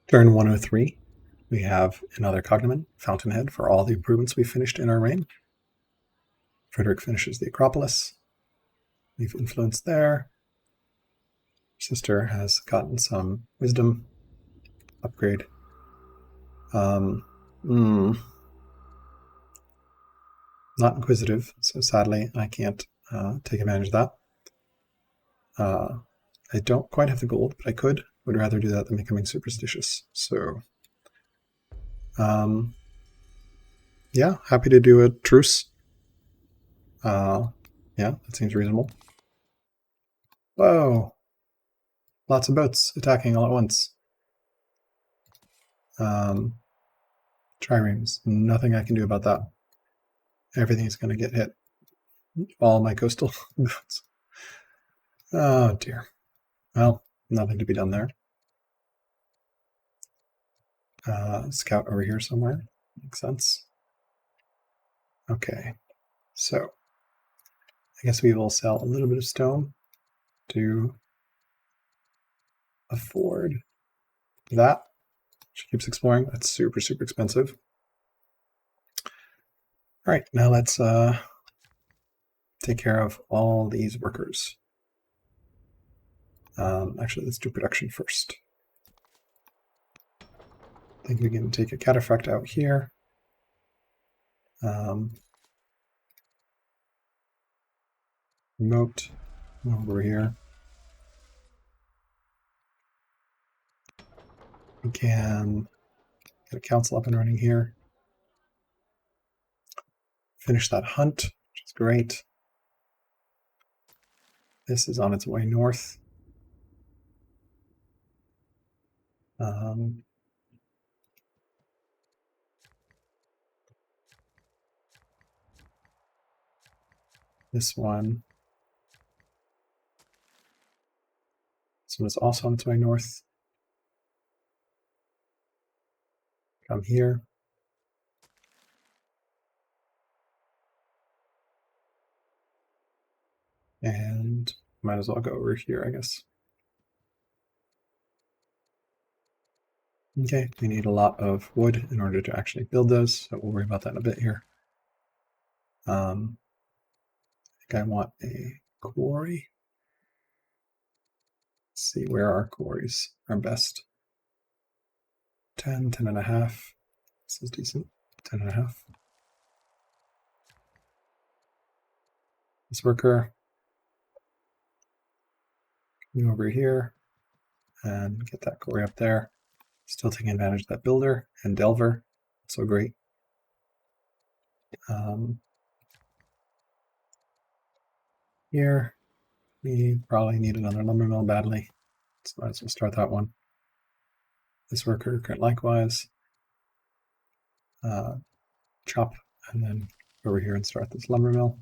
Turn 103, we have another cognomen, Fountainhead, for all the improvements we finished in our reign. Frederick finishes the Acropolis. We've influenced there. Sister has gotten some wisdom upgrade. Not inquisitive, so sadly I can't take advantage of that. I don't quite have the gold, but I could. Would rather do that than becoming superstitious. So, yeah, happy to do a truce. Yeah, that seems reasonable. Whoa! Lots of boats attacking all at once. Triremes, nothing I can do about that. Everything's going to get hit. All my coastal boats. Oh dear. Well, nothing to be done there. Scout over here somewhere. Makes sense. Okay, so I guess we will sell a little bit of stone to afford that. She keeps exploring. That's super, super expensive. All right, now let's take care of all these workers. Actually, let's do production first. I think we can take a cataphract out here. Remote over here. We can get a council up and running here. Finish that hunt, which is great. This is on its way north. This one is also on its way north. Come here. And might as well go over here, I guess. Okay, we need a lot of wood in order to actually build those, so we'll worry about that in a bit here. I think I want a quarry. Let's see where our quarries are best. 10, 10.5. This is decent. 10.5. This worker. Come over here and get that quarry up there. Still taking advantage of that builder and delver. So great. Here, we probably need another lumber mill badly. So might as well start that one. This worker can likewise chop and then go over here and start this lumber mill.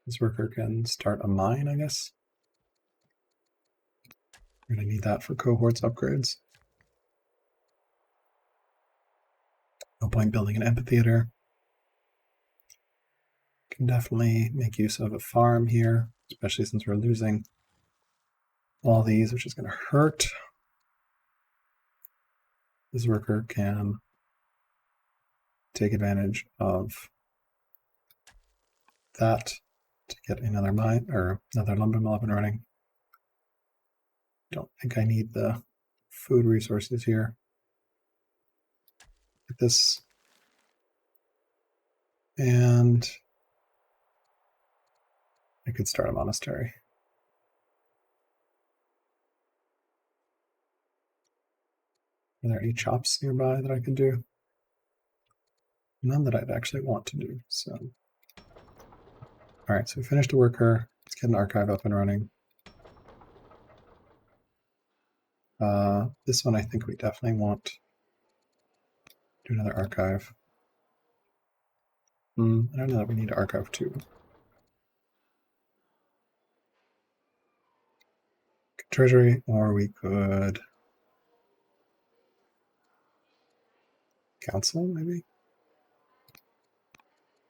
This worker can start a mine, I guess. We're going to need that for cohorts upgrades. No point building an amphitheater. Can definitely make use of a farm here, especially since we're losing all these, which is going to hurt. This worker can take advantage of that to get another mine or another lumber mill up and running. Don't think I need the food resources here. Get this. And I could start a monastery. Are there any chops nearby that I can do? None that I'd actually want to do. So, all right, so we finished a worker. Let's get an archive up and running. This one I think we definitely want to do another archive. I don't know that we need to archive too. Treasury, or we could council, maybe?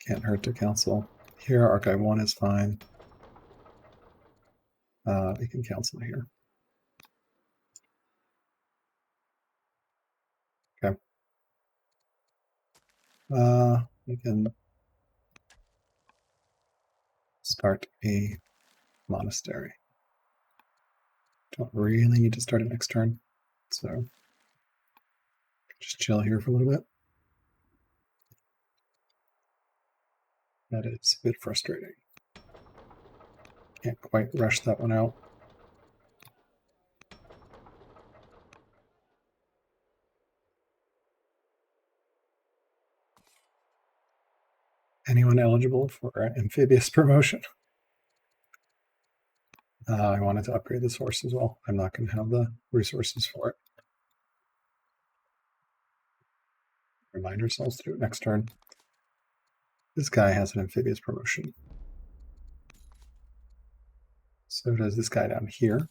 Can't hurt to council. Here, archive 1 is fine. We can council here. We can start a monastery. Don't really need to start it next turn, so just chill here for a little bit. That is a bit frustrating. Can't quite rush that one out. Anyone eligible for amphibious promotion? I wanted to upgrade this horse as well. I'm not going to have the resources for it. Remind ourselves to do it next turn. This guy has an amphibious promotion. So does this guy down here.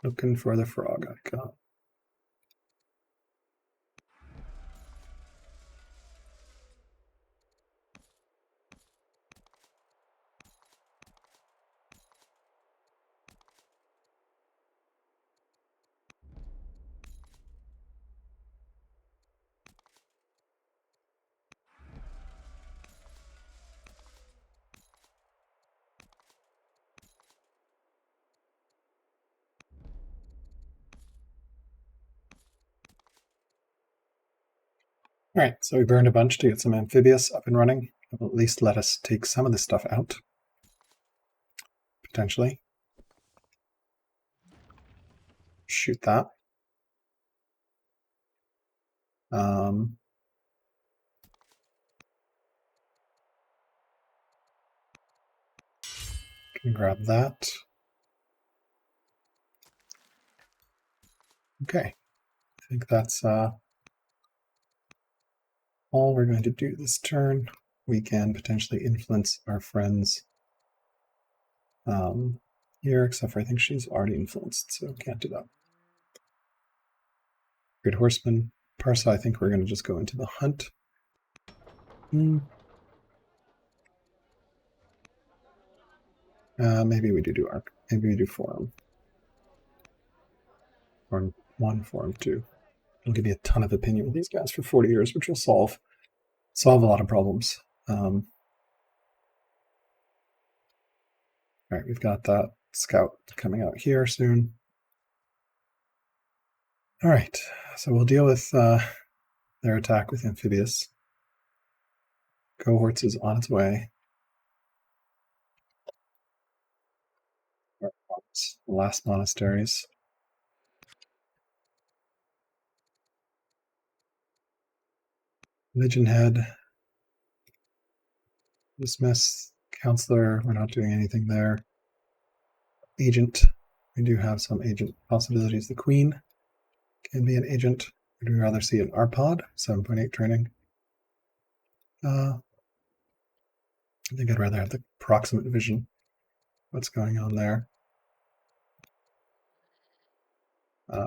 Looking for the frog icon. All right, so we burned a bunch to get some amphibious up and running. It'll at least let us take some of this stuff out, potentially. Shoot that. Can grab that. Okay, I think that's all we're going to do this turn. We can potentially influence our friends here, except for I think she's already influenced, so can't do that. Great Horseman. Persia, I think we're going to just go into the hunt. Maybe we do arc. Maybe we do forum. Forum 1, forum 2. It'll give me a ton of opinion with these guys for 40 years, which will solve a lot of problems. All right, we've got that scout coming out here soon. All right, so we'll deal with their attack with amphibious. Cohorts is on its way. The last monasteries. Legion Head. Dismiss. Counselor, we're not doing anything there. Agent, we do have some agent possibilities. The Queen can be an agent. Would we rather see an Arpod, 7.8 training? I think I'd rather have the proximate vision. What's going on there?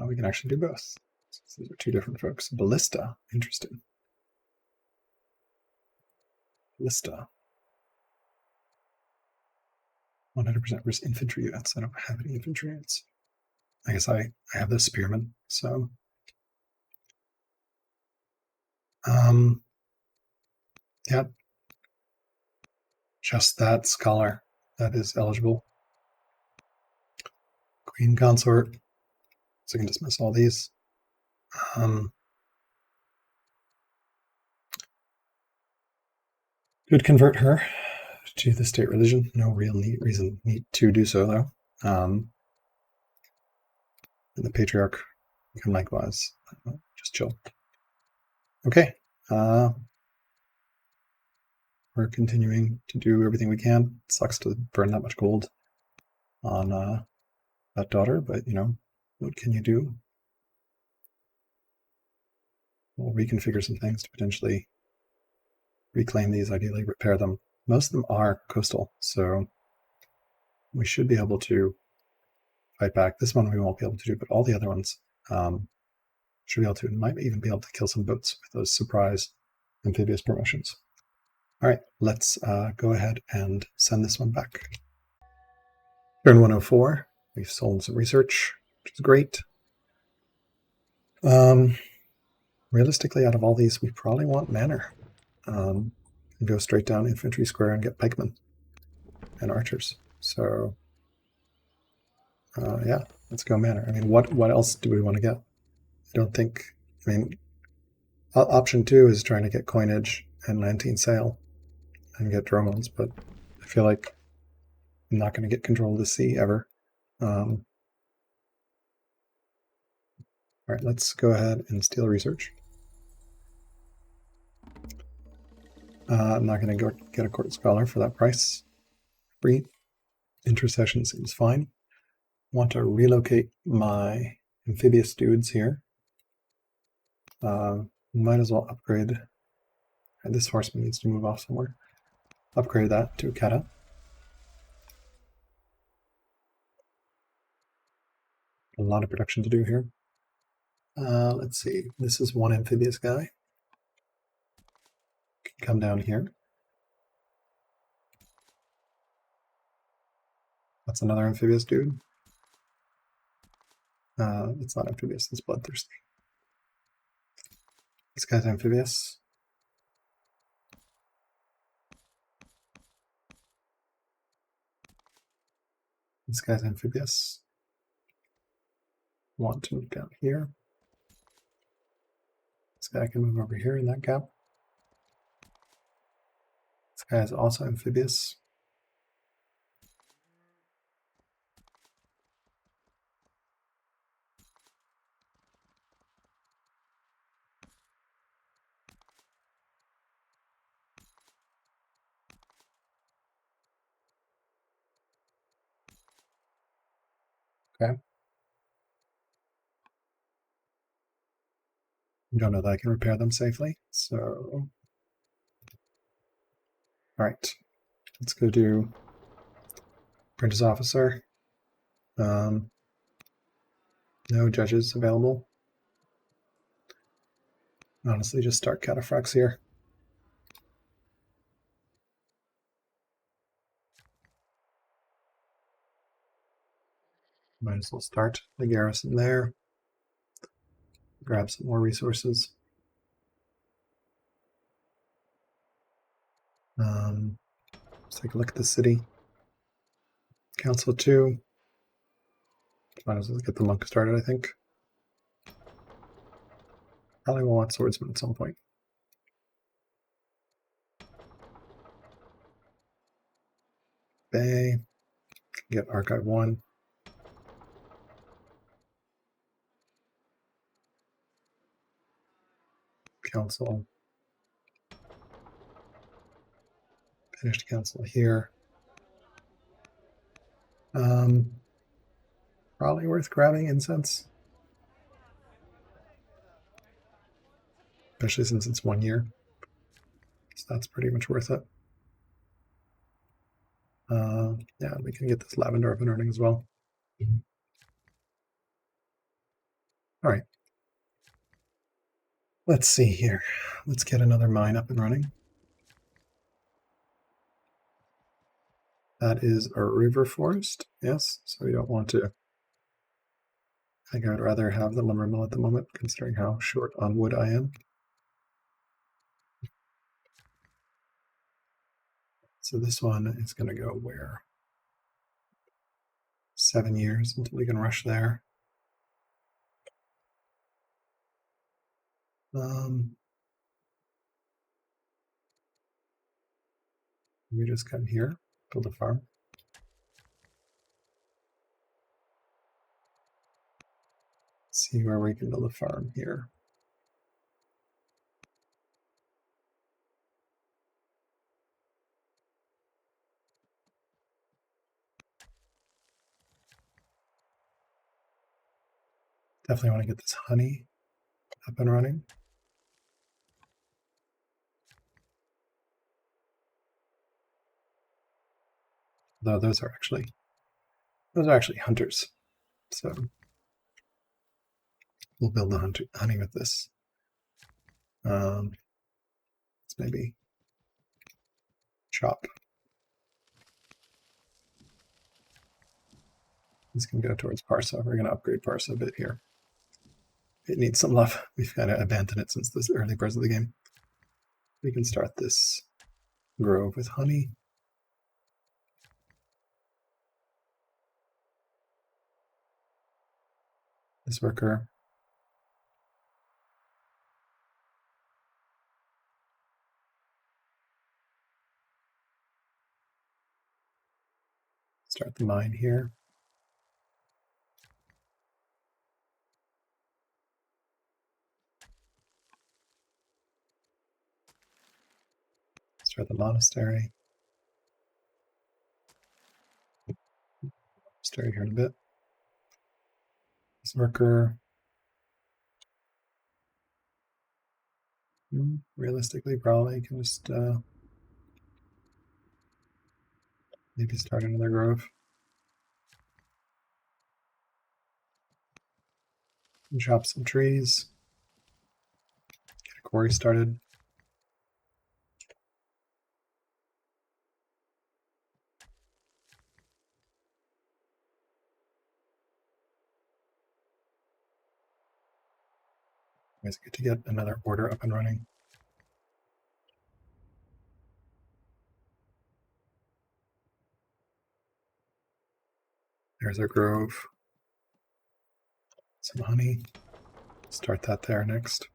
We can actually do both. So these are two different folks. Ballista, interesting. Ballista. 100% risk infantry units. I don't have any infantry units. I guess I have the spearmen, so. Yeah. Just that scholar that is eligible. Queen consort. So I can dismiss all these. Could convert her to the state religion. No real reason to do so, though. And the patriarch can likewise just chill. Okay. We're continuing to do everything we can. It sucks to burn that much gold on that daughter, but, you know, what can you do? We'll reconfigure some things to potentially reclaim these, ideally repair them. Most of them are coastal, so we should be able to fight back. This one we won't be able to do, but all the other ones should be able to. And might even be able to kill some boats with those surprise amphibious promotions. All right, let's go ahead and send this one back. Turn 104. We've sold some research, which is great. Realistically, out of all these, we probably want manor. Go straight down infantry square and get pikemen and archers. So yeah, let's go manor. I mean, what else do we want to get? I don't think. I mean, option 2 is trying to get coinage and 19 sail and get drones, but I feel like I'm not going to get control of the sea ever. All right, let's go ahead and steal research. I'm not going to go get a court scholar for that price. Free. Intercession seems fine. Want to relocate my amphibious dudes here. Might as well upgrade. And this horseman needs to move off somewhere. Upgrade that to Kata. A lot of production to do here. Let's see. This is one amphibious guy. Can come down here. That's another amphibious dude. It's not amphibious, it's bloodthirsty. This guy's amphibious. This guy's amphibious. Want to move down here. This guy can move over here in that gap. This guy is also amphibious. Okay. Don't know that I can repair them safely, so... Alright, let's go do apprentice officer. No judges available. Honestly, just start cataphracts here. Might as well start the garrison there. Grab some more resources. Let's take a look at the city. Council 2. Might as well get the monk started, I think. Probably will want swordsman at some point. Bay. Get Archive 1. Council. Finished council here. Probably worth grabbing incense. Especially since it's 1 year. So that's pretty much worth it. Yeah, we can get this lavender up and running as well. All right. Let's see here. Let's get another mine up and running. That is a river forest, yes, so we don't want to. I think I would rather have the lumber mill at the moment, considering how short on wood I am. So this one is going to go where? 7 years until we can rush there. We just come here, build a farm. See where we can build a farm here. Definitely want to get this honey up and running. Though those are actually hunters. So we'll build the honey with this. Let's maybe chop. This can go towards Parsa. We're going to upgrade Parsa a bit here. it needs some love. We've kind of abandoned it since the early parts of the game. We can start this grove with honey. This worker. Start the mine here. Start the monastery. Monastery here in a bit. This worker. Realistically, probably can just maybe start another grove. And chop some trees. Get a quarry started. Always good to get another order up and running. There's our grove. Some honey. Start that there next.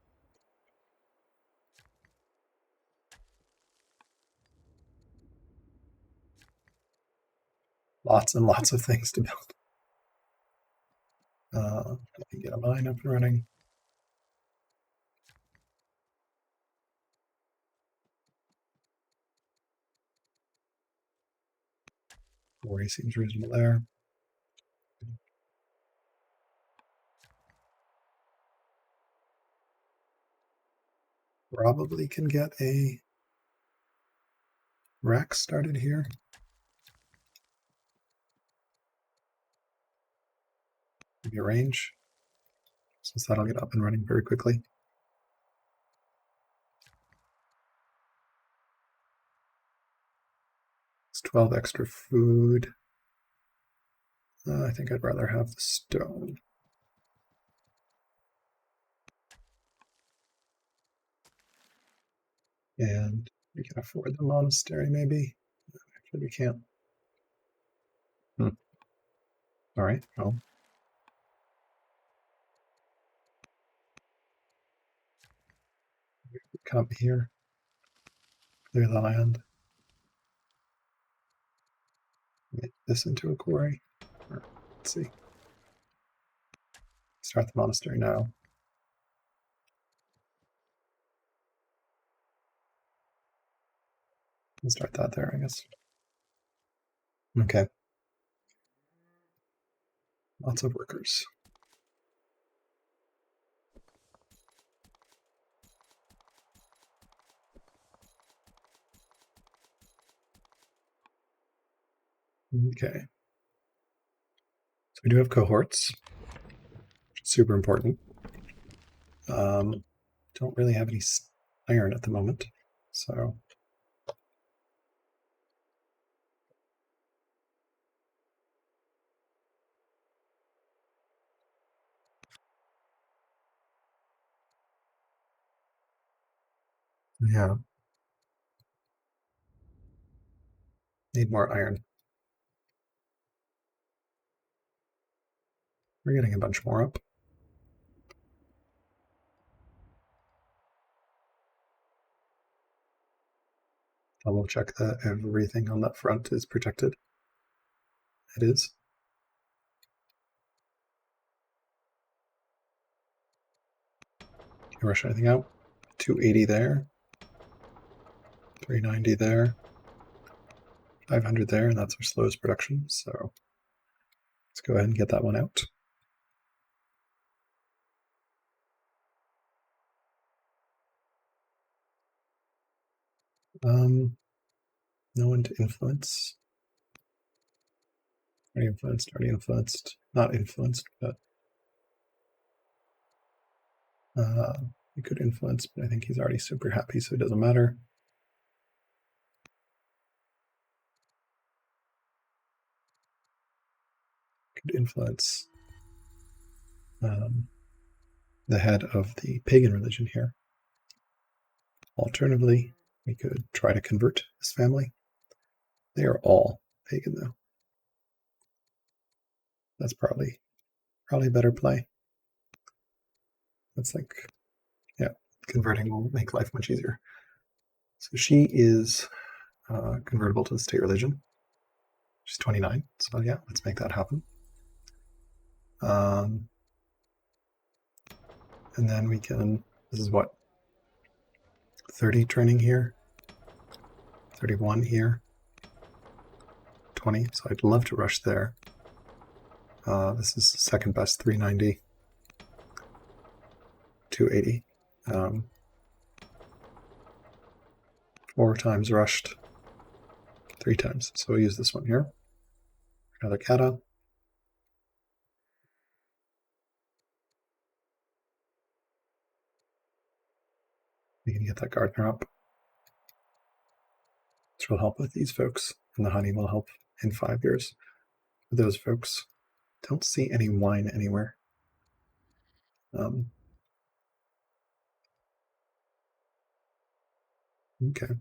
Lots and lots of things to build. Let me get a mine up and running. Quarry seems reasonable there. Probably can get a rack started here. Maybe a range, since that'll get up and running very quickly. It's 12 extra food. I think I'd rather have the stone. And we can afford the monastery, maybe. Actually, we can't. All right, well. Come here. Clear the land. Make this into a quarry. Let's see. Start the monastery now. We'll start that there, I guess. Okay. Lots of workers. Okay. So we do have cohorts. Super important. Don't really have any iron at the moment, so. Yeah. Need more iron. We're getting a bunch more up. Double check that everything on that front is protected. It is. Can you rush anything out? 280 there. 390 there. 500 there, and that's our slowest production, so let's go ahead and get that one out. No one to influence. Already influenced, not influenced, but he could influence, but I think he's already super happy, so it doesn't matter. Could influence the head of the pagan religion here. Alternatively, we could try to convert this family. They are all pagan, though. That's probably a better play. That's like, yeah, converting will make life much easier. So she is convertible to the state religion. She's 29, so yeah, let's make that happen. And then we can, this is what, 30 training here, 31 here, 20, so I'd love to rush there. This is second best, 390, 280. 4 times rushed, 3 times. So we'll use this one here. Another kata. We can get that gardener up. This will help with these folks, and the honey will help in 5 years with those folks. Don't see any wine anywhere. Okay.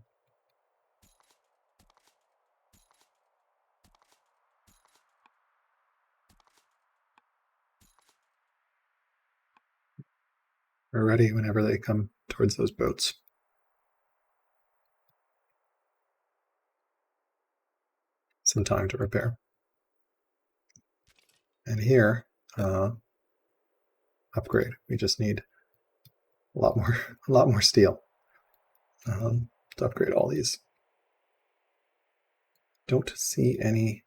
We're ready whenever they come towards those boats. Some time to repair. And here, upgrade. We just need a lot more steel to upgrade all these. Don't see any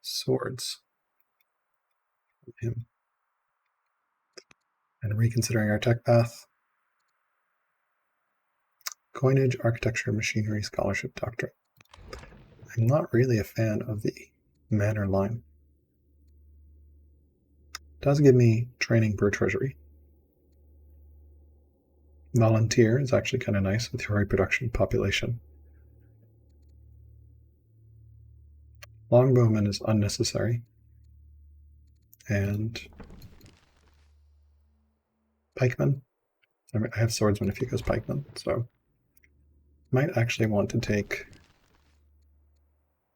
swords from him. And reconsidering our tech path. Coinage, architecture, machinery, scholarship, doctrine. I'm not really a fan of the manor line. It does give me training per treasury. Volunteer is actually kind of nice with your reproduction population. Longbowman is unnecessary. And pikeman. I have swordsman if he goes pikeman, so might actually want to take,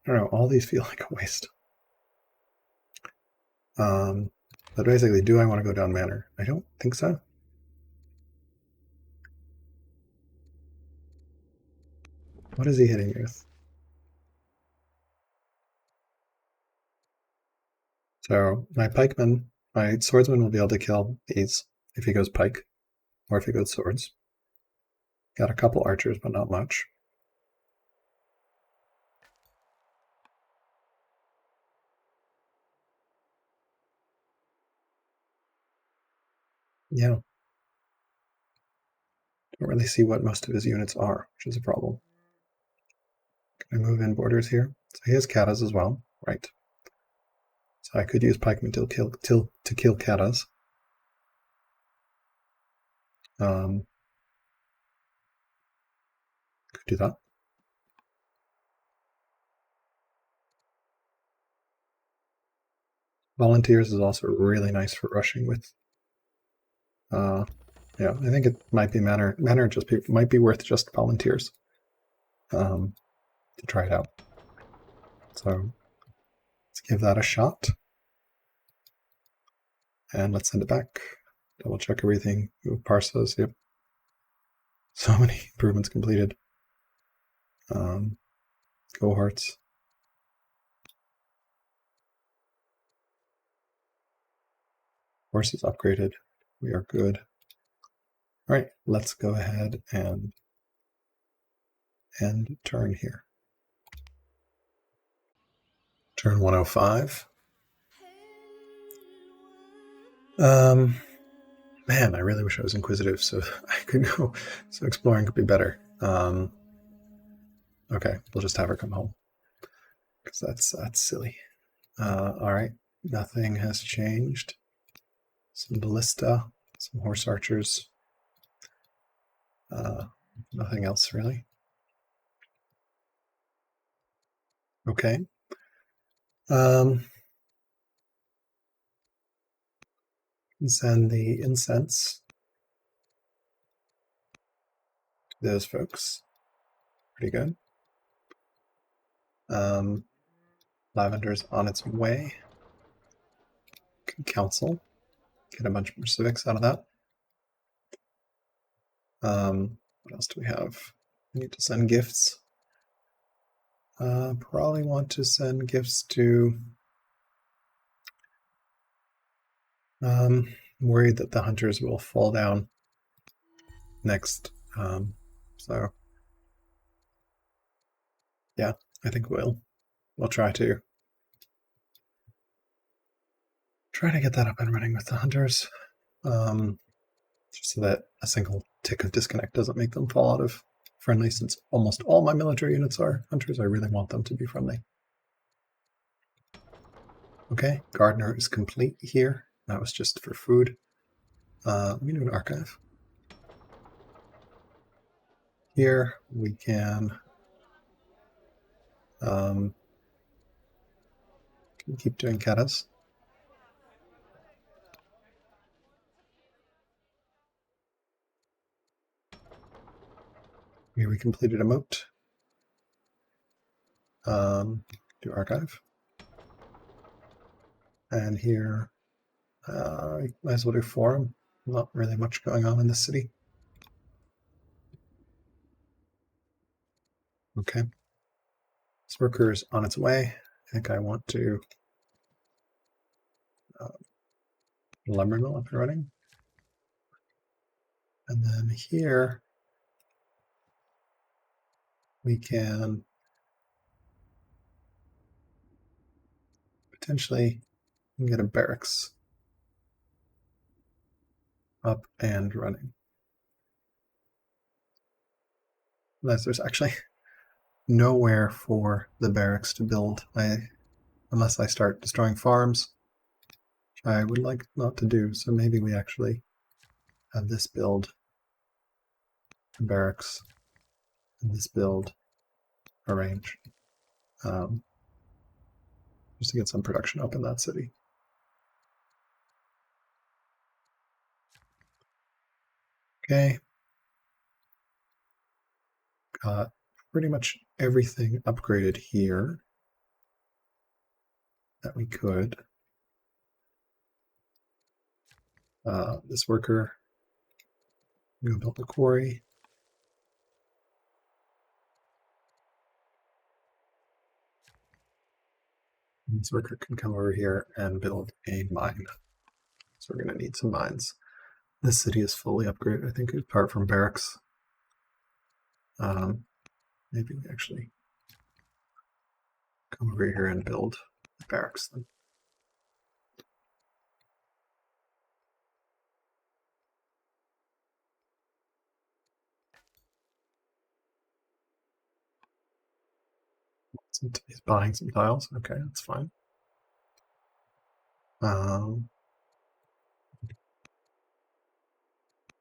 I don't know, all these feel like a waste. But basically, do I want to go down manor? I don't think so. What is he hitting me with? So my pikeman, my swordsman will be able to kill these if he goes pike, or if he goes swords. Got a couple archers, but not much. Yeah. Don't really see what most of his units are, which is a problem. Can I move in borders here? So he has katas as well, right? So I could use pikemen to kill katas. Could do that. Volunteers is also really nice for rushing with. Yeah, I think it might be manor might be worth just volunteers to try it out. So let's give that a shot. And let's send it back. Double check everything. Ooh, Parsas, yep. So many improvements completed. Cohorts. Horses upgraded. We are good. All right, let's go ahead and end turn here. Turn 105. Man, I really wish I was inquisitive so I could go. So exploring could be better. Okay, we'll just have her come home because that's silly. All right, nothing has changed. Some ballista, some horse archers. Nothing else really. Okay. Send the incense those folks. Pretty good. Lavender's on its way. Council. Get a bunch more civics out of that. What else do we have? We need to send gifts. Probably want to send gifts to... worried that the hunters will fall down next. So yeah, I think we'll try to get that up and running with the hunters, just so that a single tick of disconnect doesn't make them fall out of friendly. Since almost all my military units are hunters, I really want them to be friendly. Okay, gardener is complete here. That was just for food. We do an archive. Here we can keep doing katas. Here we completed a moat. Do archive. And here, might as well do forum. Not really much going on in the city. Okay. This worker is on its way. I think I want to lumber mill up and running. And then here we can potentially get a barracks up and running. Unless there's actually nowhere for the barracks to build, unless I start destroying farms, which I would like not to do. So maybe we actually have this build a barracks and this build arrange, just to get some production up in that city. Okay. Got pretty much everything upgraded here that we could. This worker, I'm going to build a quarry. And this worker can come over here and build a mine. So we're going to need some mines. This city is fully upgraded, I think, apart from barracks. Maybe we actually come over here and build the barracks then. He's buying some tiles. Okay, that's fine.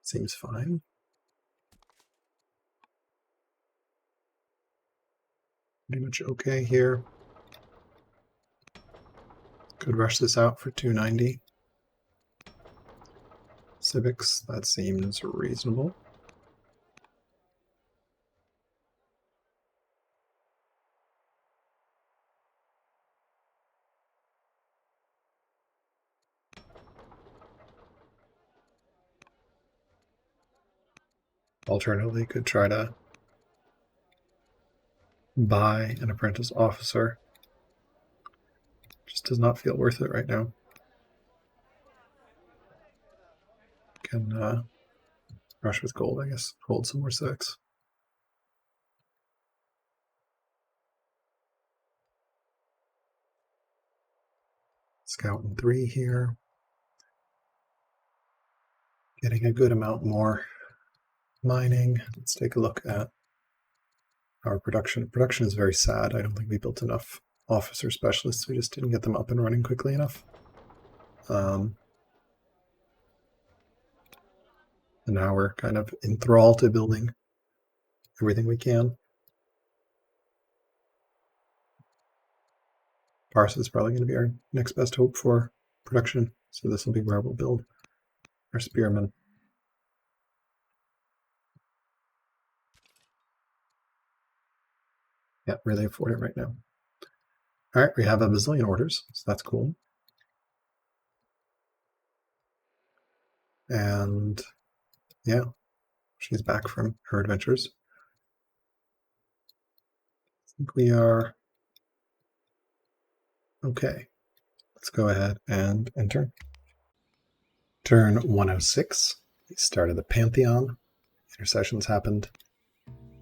Seems fine. Pretty much okay here. Could rush this out for 290. Civics, that seems reasonable. Alternatively, could try to buy an apprentice officer. Just does not feel worth it right now. Can rush with gold, I guess. Hold some more civics. Scout in 3 here. Getting a good amount more mining. Let's take a look at our production. Production is very sad. I don't think we built enough officer specialists. We just didn't get them up and running quickly enough. And now we're kind of enthralled to building everything we can. Persia is probably going to be our next best hope for production. So this will be where we'll build our spearmen. Yeah, really afford it right now. All right, we have a bazillion orders, so that's cool. And yeah, she's back from her adventures. I think we are okay. Let's go ahead and enter. Turn 106. He started the Pantheon. Intercessions happened.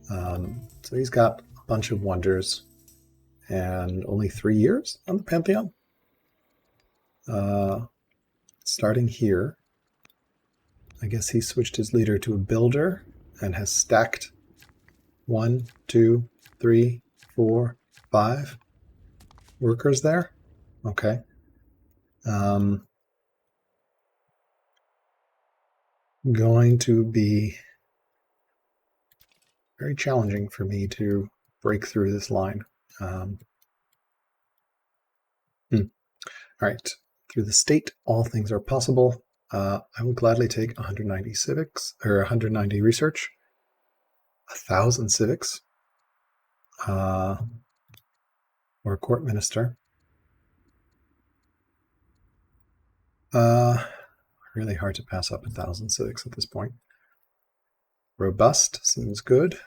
So he's got a bunch of wonders and only 3 years on the Pantheon. Starting here, I guess he switched his leader to a builder and has stacked 1, 2, 3, 4, 5 workers there. Okay. Going to be very challenging for me to break through this line. All right. Through the state, all things are possible. I will gladly take 190 civics, or 190 research, 1,000 civics, or a court minister. Really hard to pass up 1,000 civics at this point. Robust seems good.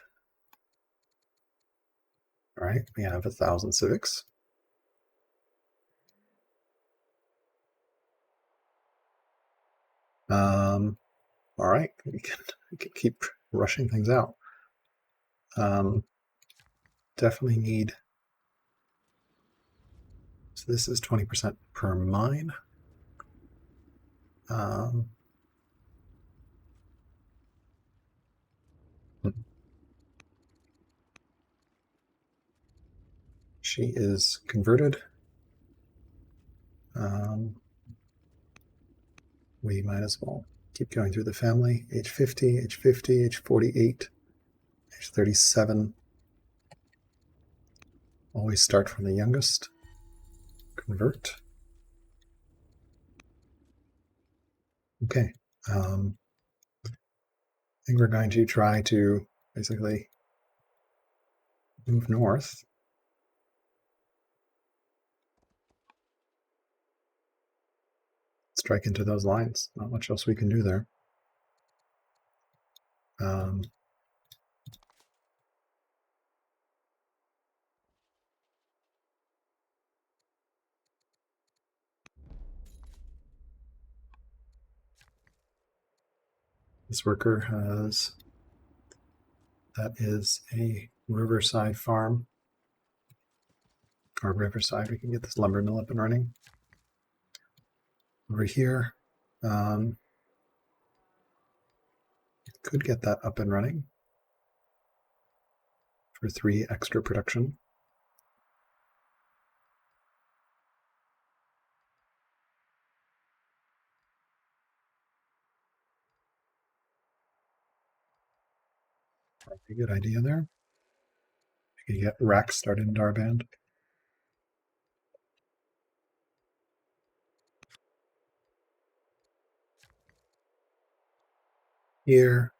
All right, we have 1,000 civics. All right, we can keep rushing things out. Definitely need. So this is 20% per mine. She is converted. We might as well keep going through the family. Age 50, age 50, age 48, age 37. Always start from the youngest. Convert. Okay. I think we're going to try to basically move north. Strike into those lines. Not much else we can do there. This worker has, that is a riverside farm. Or riverside, we can get this lumber mill up and running. Over here, could get that up and running for 3 extra production. Probably a good idea there. We can get Rack started in Darband. Here.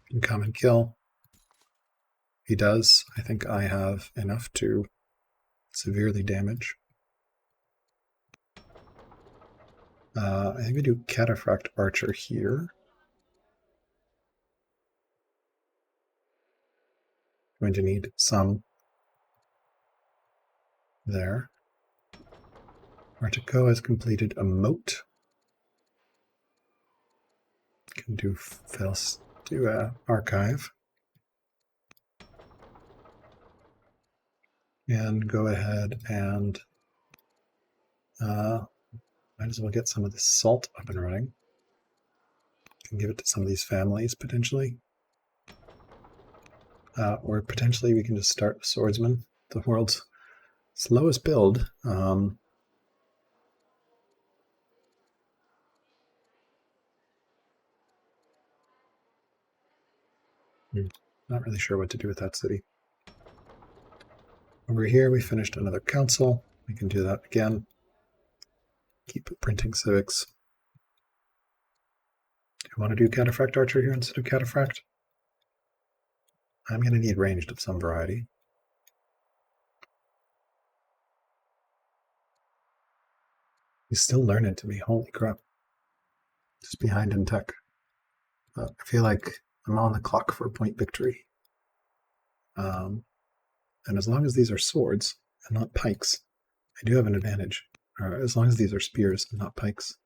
Can come and kill. He does. I think I have enough to severely damage. I think we do Cataphract Archer here. Going to need some there. Artico has completed a moat. Can do archive. And go ahead and might as well get some of this salt up and running. Can give it to some of these families potentially. Or potentially we can just start Swordsman, the world's slowest build. Not really sure what to do with that city. Over here, we finished another council. We can do that again. Keep printing civics. Do you want to do Cataphract Archer here instead of Cataphract? I'm going to need ranged of some variety. He's still learning to me. Holy crap. Just behind in tech. But I feel like I'm on the clock for a point victory. And as long as these are swords and not pikes, I do have an advantage. As long as these are spears and not pikes.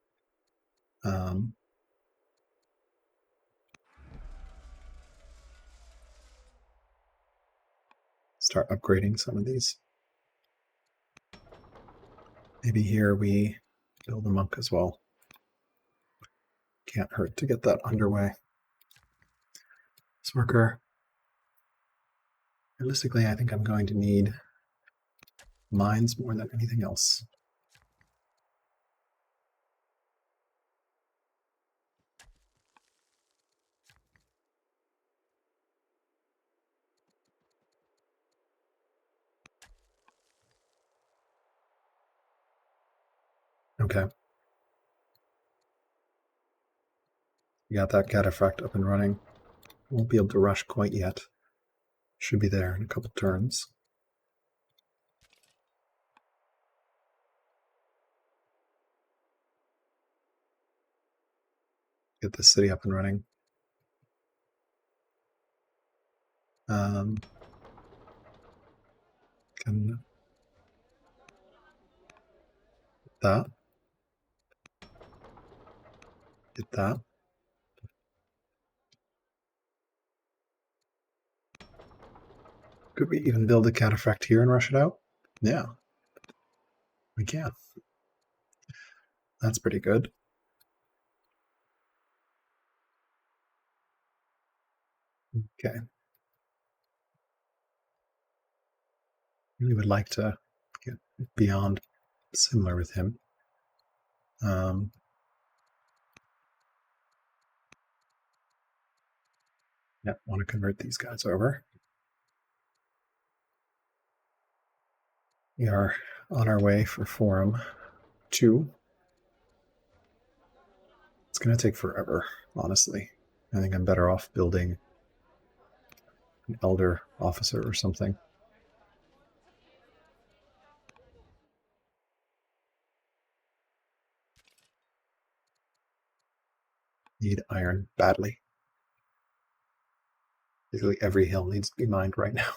Start upgrading some of these. Maybe here we build a monk as well. Can't hurt to get that underway. This worker. Realistically, I think I'm going to need mines more than anything else. Okay. We got that cataphract up and running. Won't be able to rush quite yet. Should be there in a couple turns. Get the city up and running. Can that. Get that. Could we even build a cataphract here and rush it out? Yeah, we can. That's pretty good. Okay. Really would like to get beyond similar with him. Yeah, want to convert these guys over. We are on our way for Forum 2. It's going to take forever, honestly. I think I'm better off building an elder officer or something. Need iron badly. Basically every hill needs to be mined right now.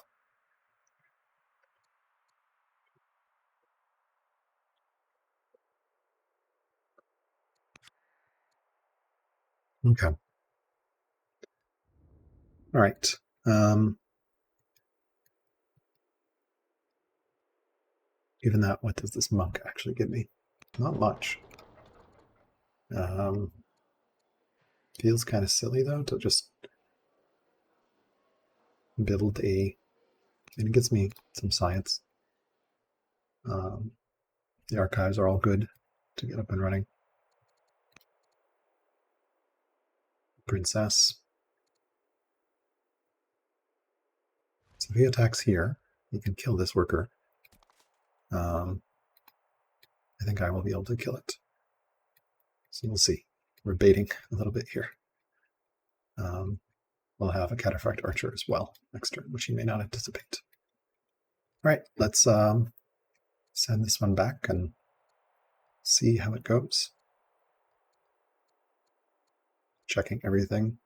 Okay. All right. Given that, what does this monk actually give me? Not much. Feels kind of silly, though, to just build a... And it gets me some science. The archives are all good to get up and running. Princess. So if he attacks here, he can kill this worker. I think I will be able to kill it. So we'll see. We're baiting a little bit here. We'll have a cataphract archer as well next turn, which he may not anticipate. All right, let's send this one back and see how it goes. Checking everything.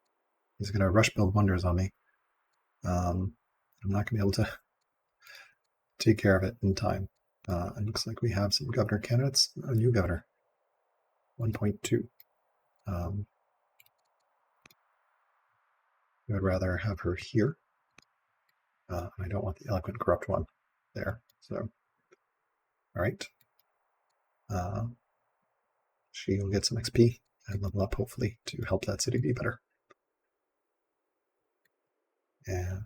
He's going to rush build wonders on me. I'm not going to be able to take care of it in time. It looks like we have some governor candidates. A new governor. 1.2. I would rather have her here. I don't want the eloquent corrupt one there. So, all right. She will get some XP and level up, hopefully, to help that city be better. And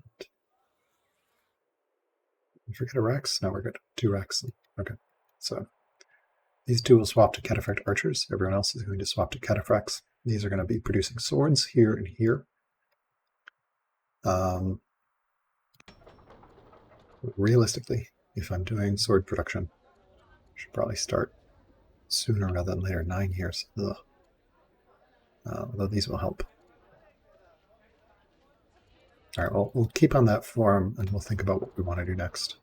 forget a Rex. No, we're good. 2 Rex. Okay. So these 2 will swap to cataphract archers. Everyone else is going to swap to cataphracts. These are going to be producing swords here and here. Realistically, if I'm doing sword production. Should probably start sooner rather than later. 9 years. Ugh. Although these will help. All right, well, we'll keep on that forum and we'll think about what we want to do next.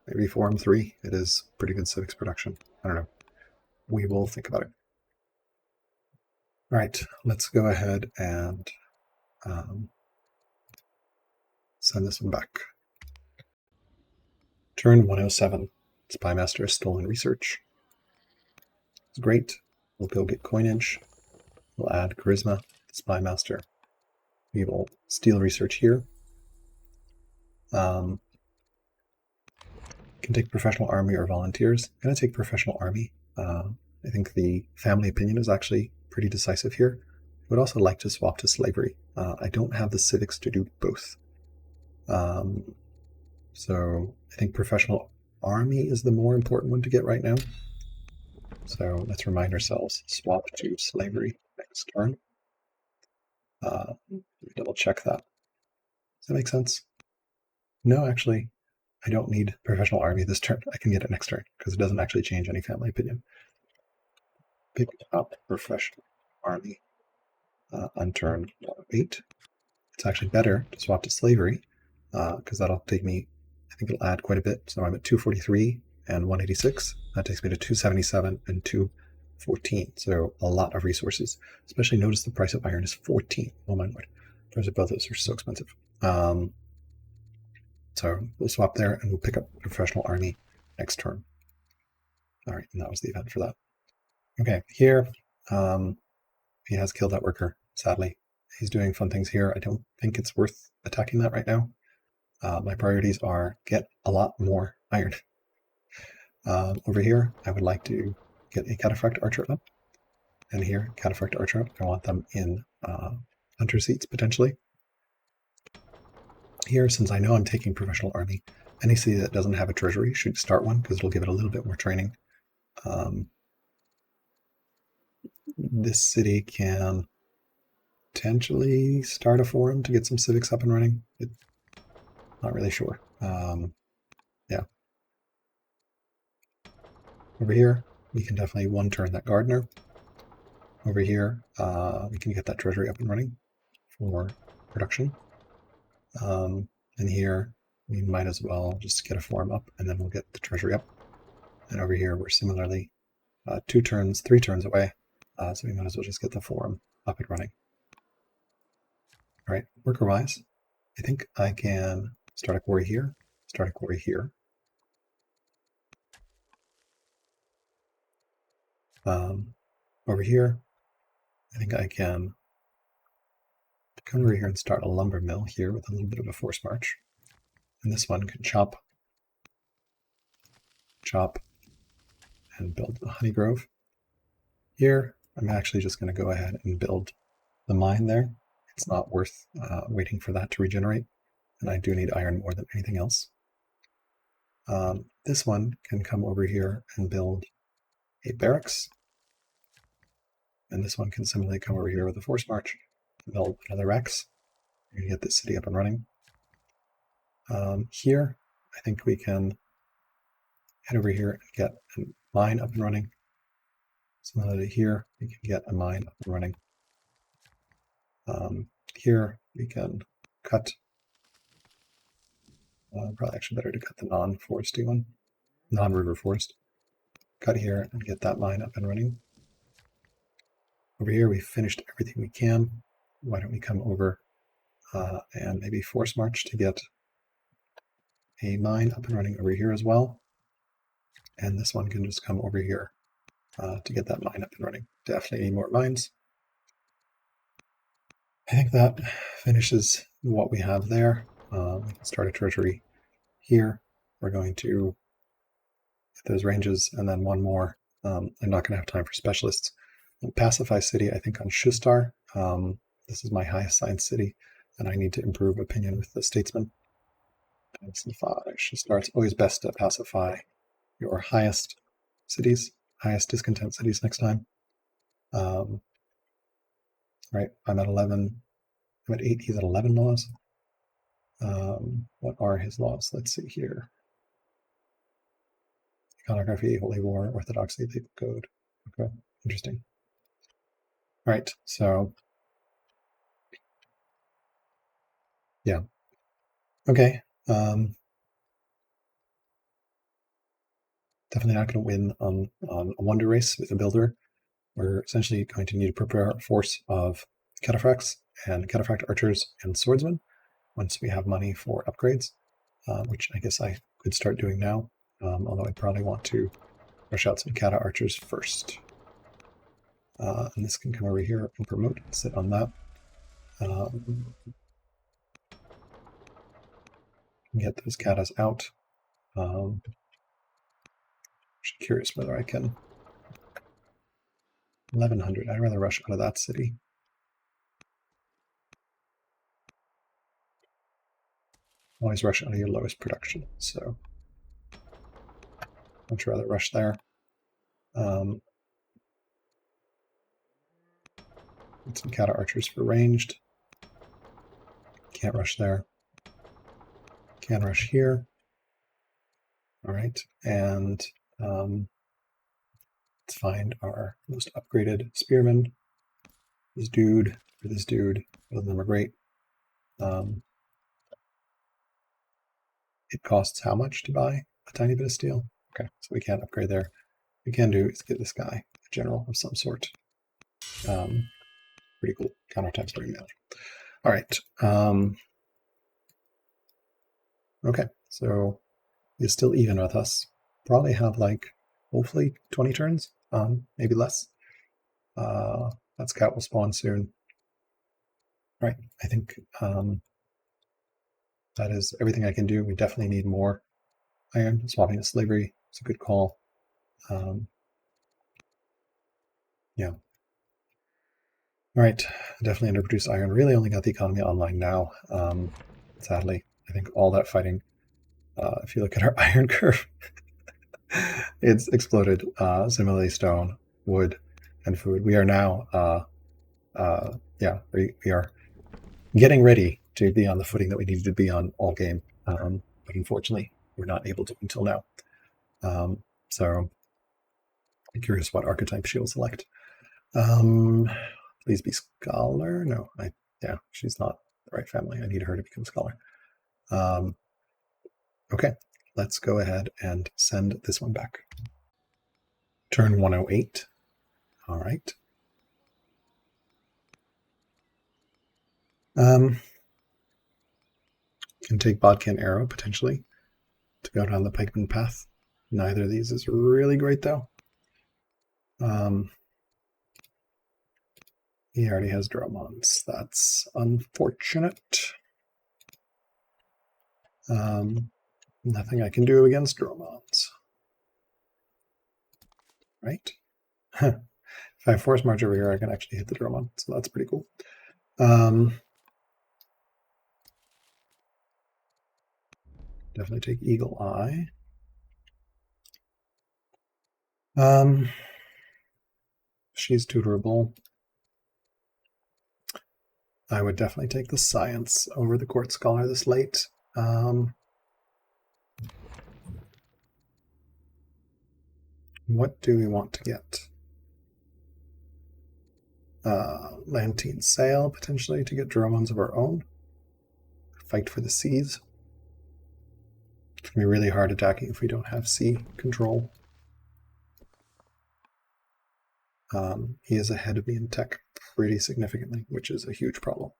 Maybe forum 3. It is pretty good civics production. I don't know. We will think about it. All right, let's go ahead and send this one back. Turn 107. Spymaster has stolen research. It's great. We'll go get coinage. We'll add charisma to Spymaster. We will steal research here. Can take professional army or volunteers. I'm going to take professional army. I think the family opinion is actually pretty decisive here. I would also like to swap to slavery. I don't have the civics to do both. So I think professional army is the more important one to get right now. So let's remind ourselves, swap to slavery next turn. Double check that. Does that make sense? No, actually, I don't need professional army this turn. I can get it next turn because it doesn't actually change any family opinion. Pick up professional army on turn 8. It's actually better to swap to slavery because that'll take me, I think it'll add quite a bit. So I'm at 243 and 186. That takes me to 277 and 214. So a lot of resources. Especially notice the price of iron is 14. Oh my lord. Price of both those are so expensive. So we'll swap there and we'll pick up professional army next turn. All right, and that was the event for that. Okay, here he has killed that worker, sadly. He's doing fun things here. I don't think it's worth attacking that right now. My priorities are get a lot more iron. Over here, I would like to get a cataphract archer up. And here, cataphract archer up. I want them in hunter seats, potentially. Here, since I know I'm taking professional army, any city that doesn't have a treasury should start one because it'll give it a little bit more training. This city can potentially start a forum to get some civics up and running. Not really sure. Yeah. Over here, we can definitely one turn that gardener. Over here, we can get that treasury up and running for production. And here, we might as well just get a forum up and then we'll get the treasury up. And over here, we're similarly 3 turns away. So we might as well just get the forum up and running. All right, worker-wise, I think I can start a quarry here, start a quarry here. Over here, I think I can come over here and start a lumber mill here with a little bit of a force march. And this one can chop, and build a honey grove. Here, I'm actually just going to go ahead and build the mine there. It's not worth waiting for that to regenerate. And I do need iron more than anything else. This one can come over here and build a barracks. And this one can similarly come over here with a force march and build another Rex. You're going to get this city up and running. Here, I think we can head over here and get a mine up and running. Similarly here, we can get a mine up and running. Here, we can cut. Probably actually better to cut the non-foresty one, non-river forest. Cut here and get that mine up and running. Over here, we finished everything we can. Why don't we come over and maybe force march to get a mine up and running over here as well. And this one can just come over here to get that mine up and running. Definitely need more mines. I think that finishes what we have there. We can start a treasury here. We're going to get those ranges and then one more. I'm not going to have time for specialists. Pacify city, I think on Shustar. This is my highest science city, and I need to improve opinion with the Statesmen. Shustar, it's always best to pacify your highest cities, highest discontent cities next time. Right, I'm at 11. I'm at 8. He's at 11 laws. What are his laws? Let's see here. Iconography, Holy War, Orthodoxy, Legal Code. Okay, interesting. All right, so yeah. Okay. Definitely not going to win on a wonder race with a builder. We're essentially going to need to prepare a force of cataphracts and cataphract archers and swordsmen once we have money for upgrades, which I guess I could start doing now, although I'd probably want to rush out some cata archers first. And this can come over here and promote, sit on that. Get those catas out. I'm curious whether I can. 1100. I'd rather rush out of that city. Always rush out of your lowest production, so I'd rather rush there. Get some cata archers for ranged. Can't rush there. Can rush here. All right, and let's find our most upgraded spearmen. This dude, or this dude, both of them are great. It costs how much to buy a tiny bit of steel? Okay, so we can't upgrade there. What we can do is get this guy, a general of some sort. Pretty cool. Counterattack starting now. All right. Okay, so he's still even with us. Probably have like, hopefully 20 turns, maybe less. That scout will spawn soon. All right, I think that is everything I can do. We definitely need more iron. Swapping to slavery is a good call. Yeah. All right, definitely underproduced iron. Really only got the economy online now. Sadly, I think all that fighting, if you look at our iron curve, it's exploded. Similarly, stone, wood, and food. We are now, yeah, we are getting ready to be on the footing that we needed to be on all game. But unfortunately, we're not able to until now. So I'm curious what archetype she'll select. Please be scholar. No, yeah, she's not the right family. I need her to become scholar. Okay, let's go ahead and send this one back. Turn 108. All right. Can take Bodkin Arrow potentially to go down the pikeman path. Neither of these is really great though. He already has Dromons. That's unfortunate. Nothing I can do against Dromons. Right? If I force march over here, I can actually hit the Dromon, so that's pretty cool. Definitely take Eagle Eye. She's tutorable. I would definitely take the Science over the Court Scholar this late. What do we want to get? Lantine Sail, potentially, to get Dromons of our own. Fight for the seas. It's going to be really hard attacking if we don't have sea control. He is ahead of me in tech pretty significantly, which is a huge problem.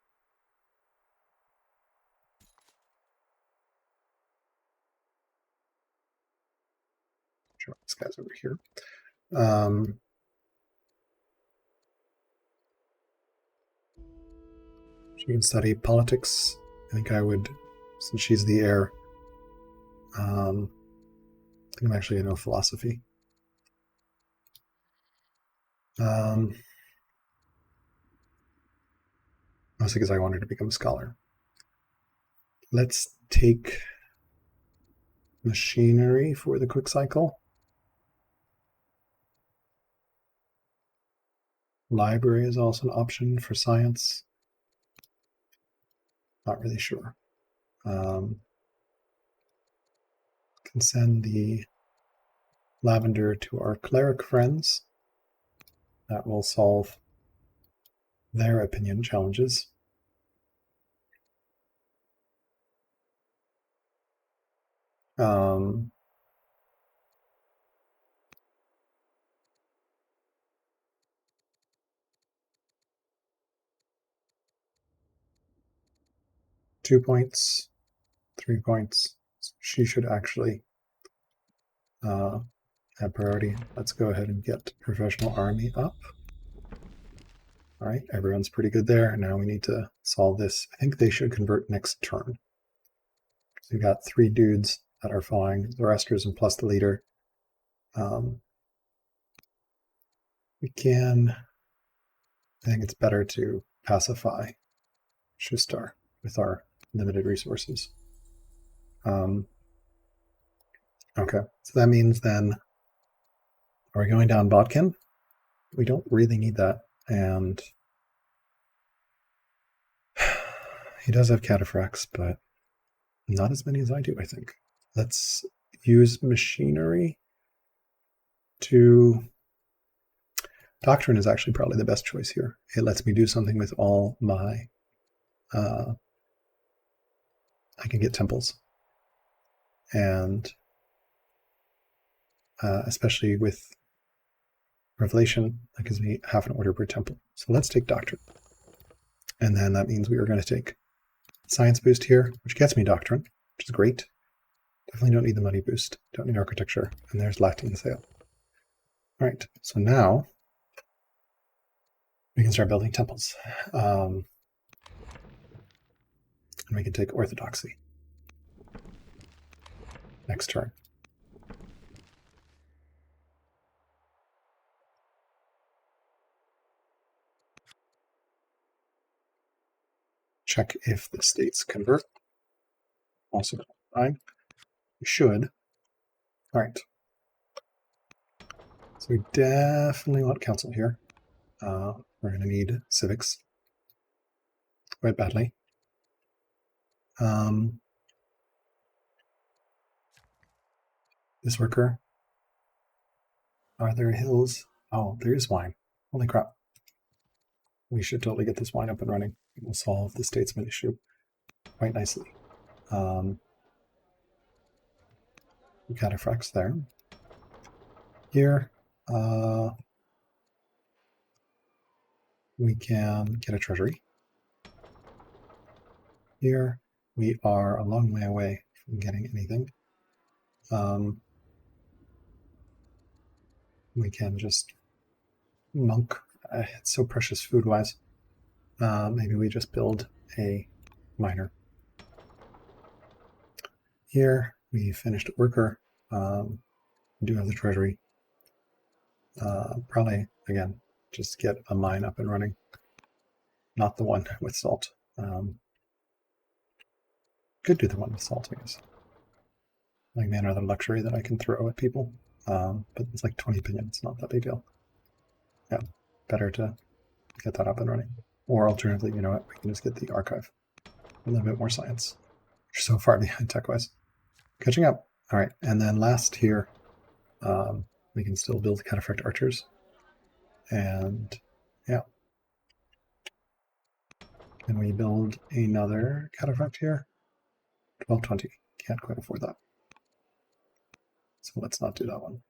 Sure, this guy's over here. She can study politics. I think I would, since she's the heir, I think I'm actually know philosophy. Mostly because I wanted to become a scholar. Let's take machinery for the quick cycle. Library is also an option for science. Not really sure. Can send the lavender to our cleric friends. That will solve their opinion challenges. Um, 2 points, 3 points. She should actually have priority. Let's go ahead and get professional army up. All right, everyone's pretty good there. Now we need to solve this. I think they should convert next turn. So we've got 3 dudes that are following the resters and plus the leader. We can, I think it's better to pacify Shustar with our limited resources. Okay, so that means then, are we going down Bodkin? We don't really need that, and he does have cataphracts, but not as many as I do, I think. Let's use machinery to... Doctrine is actually probably the best choice here. It lets me do something with all my... I can get temples. And especially with Revelation, that gives me half an order per temple. So let's take Doctrine. And then that means we are going to take Science boost here, which gets me Doctrine, which is great. Definitely don't need the money boost. Don't need Architecture. And there's Latin Sale. All right, so now we can start building temples. And we can take Orthodoxy next turn. Check if the states convert. Also fine. We should. All right. So we definitely want council here. We're going to need civics quite badly. This worker. Are there hills? Oh, there is wine. Holy crap. We should totally get this wine up and running. It will solve the statesman issue quite nicely. Cataphracts there. Here, we can get a treasury. Here, we are a long way away from getting anything. We can just monk. It's so precious food-wise. Maybe we just build a miner. Here, we finished worker. We do have the treasury. Probably, again, just get a mine up and running. Not the one with salt. Could do the one with salt, I guess. Like another luxury that I can throw at people. But it's like 20 opinion. It's not that big deal. Yeah, better to get that up and running. Or alternatively, you know what, we can just get the archive. A little bit more science. You're so far behind tech-wise. Catching up. All right, and then last here, we can still build cataphract archers. And yeah. Can we build another cataphract here? 1220. Can't quite afford that. So let's not do that one.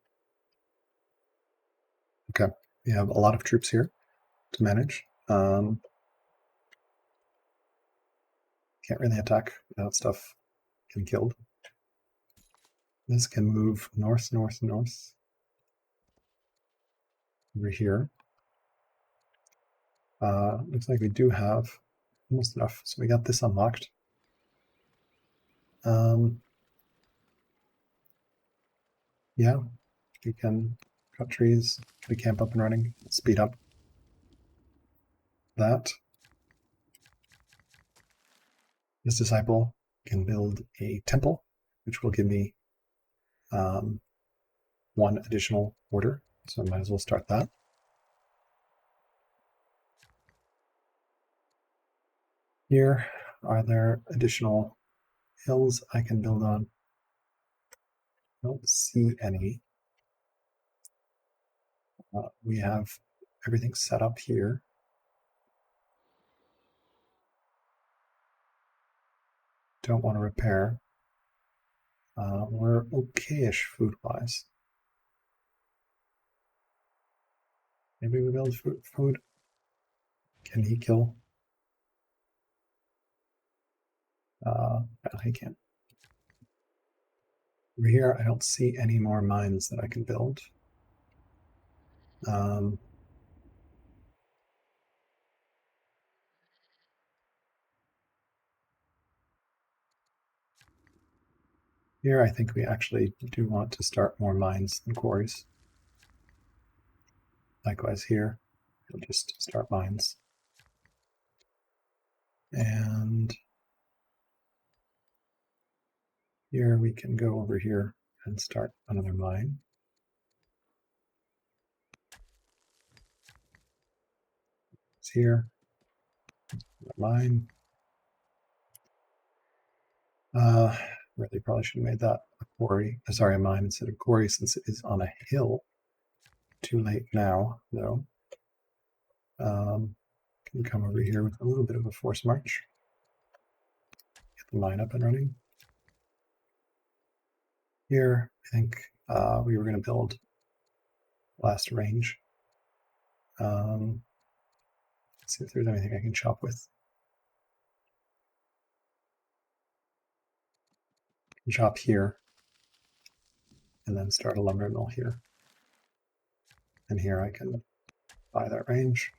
Okay, we have a lot of troops here to manage. Can't really attack without stuff getting killed. This can move north, north, north. Over here. Looks like we do have almost enough. So we got this unlocked. Yeah, we can cut trees, get a camp up and running, speed up that. This disciple can build a temple, which will give me 1 additional order. So I might as well start that. Here, are there additional hills I can build on? I don't see any. We have everything set up here. Don't want to repair. We're okay-ish food-wise. Maybe we build food. Can he kill? No, he can't. Over here, I don't see any more mines that I can build. Here, I think we actually do want to start more mines than quarries. Likewise here, we'll just start mines. And here we can go over here and start another mine. It's here. Mine. Really probably should have made that a quarry. Sorry, a mine instead of quarry, since it is on a hill. Too late now, though. Can come over here with a little bit of a force march. Get the mine up and running. Here, I think we were going to build last range. Let's see if there's anything I can chop with. Chop here, and then start a lumber mill here. And here I can buy that range.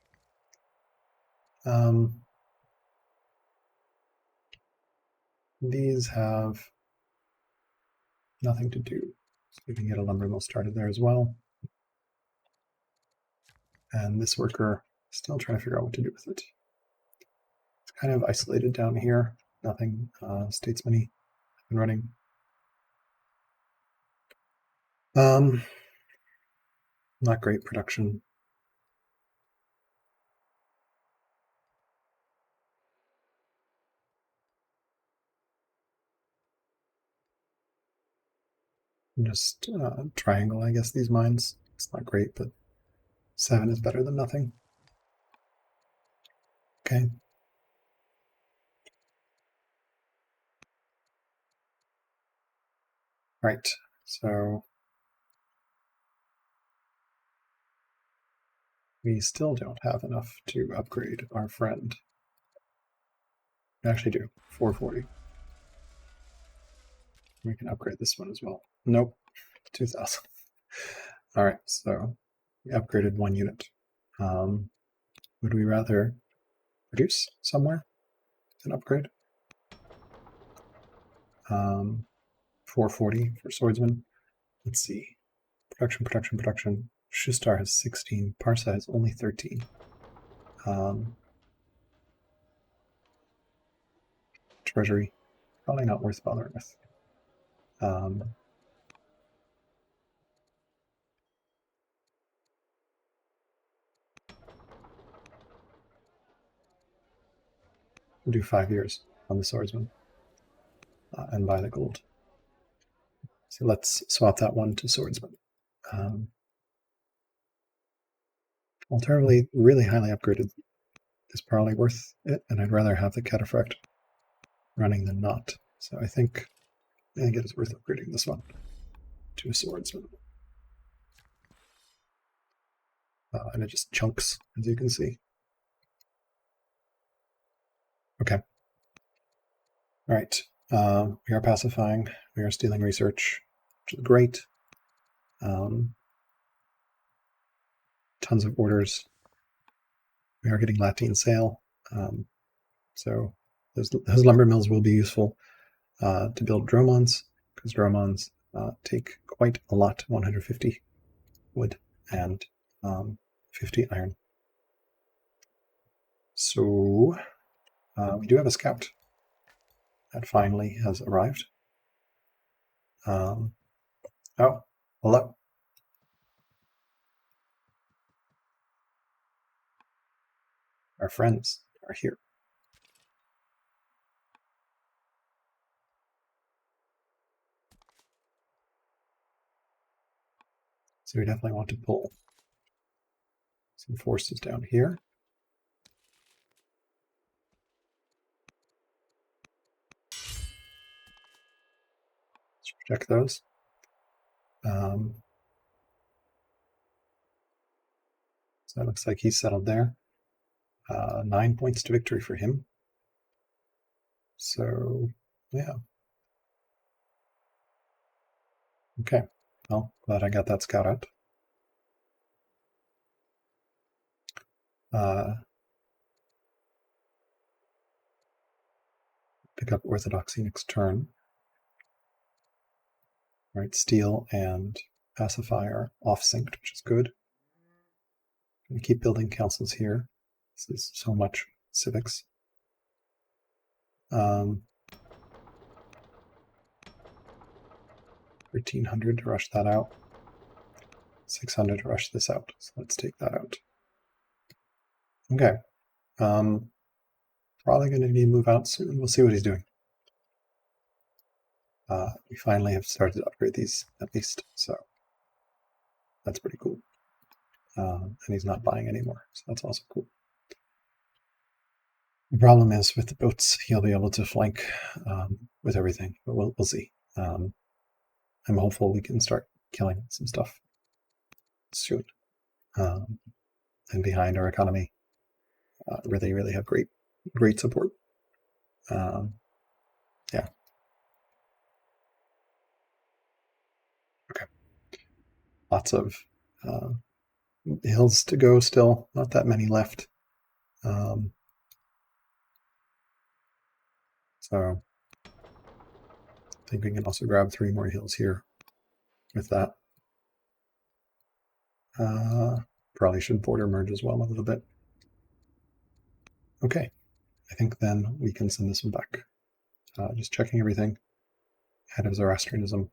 These have nothing to do, so we can get a lumber mill started there as well. And this worker, still trying to figure out what to do with it. It's kind of isolated down here. Nothing statesman-y been running. Not great production. Just triangle, I guess, these mines. It's not great, but 7 is better than nothing. Okay. Right, so we still don't have enough to upgrade our friend. We actually do, 440. We can upgrade this one as well. Nope, 2000. All right, so we upgraded 1 unit. Would we rather reduce somewhere and upgrade? 440 for swordsman. Let's see. Production. Shustar has 16. Parsa has only 13. Treasury, probably not worth bothering with. We'll do 5 years on the swordsman and buy the gold. So let's swap that one to swordsman. Alternatively, really highly upgraded is probably worth it, and I'd rather have the cataphract running than not. So I think it is worth upgrading this one to a swordsman. And it just chunks, as you can see. Okay. All right. We are pacifying. We are stealing research, which is great. Tons of orders. We are getting Latine sale. So those lumber mills will be useful to build dromons, because dromons take quite a lot, 150 wood and 50 iron. So we do have a scout that finally has arrived. Oh, hello. Our friends are here. So we definitely want to pull Some forces down here. Let's check those. So it looks like he's settled there. 9 points to victory for him. So, yeah. Okay. Well, glad I got that scout out. Pick up Orthodoxy next turn. All right, Steel and Pacify are off-synced, which is good. We keep building councils here. This is so much civics. 1300 to rush that out. 600 to rush this out. So let's take that out. Okay. Probably going to need to move out soon. We'll see what he's doing. We finally have started to upgrade these, at least. So that's pretty cool. And he's not buying anymore. So that's also cool. The problem is with the boats, he'll be able to flank with everything, but we'll see. I'm hopeful we can start killing some stuff soon. And behind our economy, really have great support. Yeah. Okay. Lots of hills to go still. Not that many left. So I think we can also grab 3 more hills here with that. Probably should border merge as well a little bit. Okay, I think then we can send this one back. Just checking everything ahead of Zoroastrianism.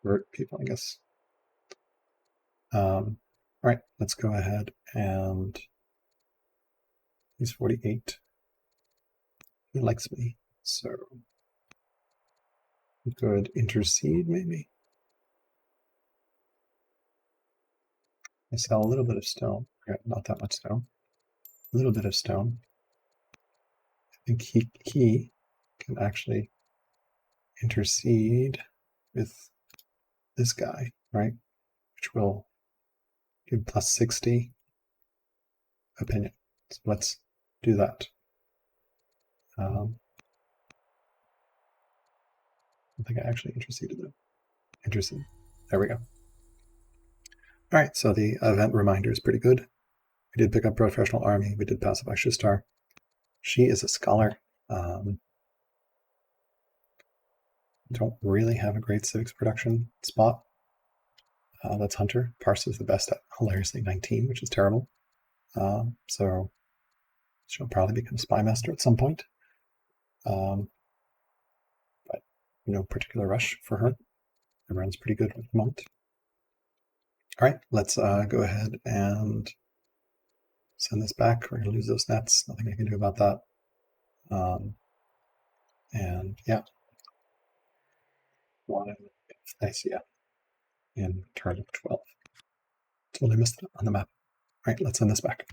Convert people, I guess. All right, let's go ahead and he's 48. He likes me, so we could intercede maybe. I sell a little bit of stone. Okay, not that much stone. A little bit of stone. I think he can actually intercede with this guy, right? Which will give plus 60 opinion. So let's do that. I think I actually interceded them. Intercede. There we go. All right, so the event reminder is pretty good. We did pick up Professional Army. We did pacify Shistar. She is a scholar. Don't really have a great civics production spot. That's Hunter. Parse is the best at hilariously 19, which is terrible. So she'll probably become spy master at some point. But no particular rush for her. Everyone's pretty good at the moment. All right, let's go ahead and send this back. We're going to lose those nets. Nothing I can do about that. And yeah. Nice, yeah. In turn of 12. Totally missed it on the map. All right, let's send this back.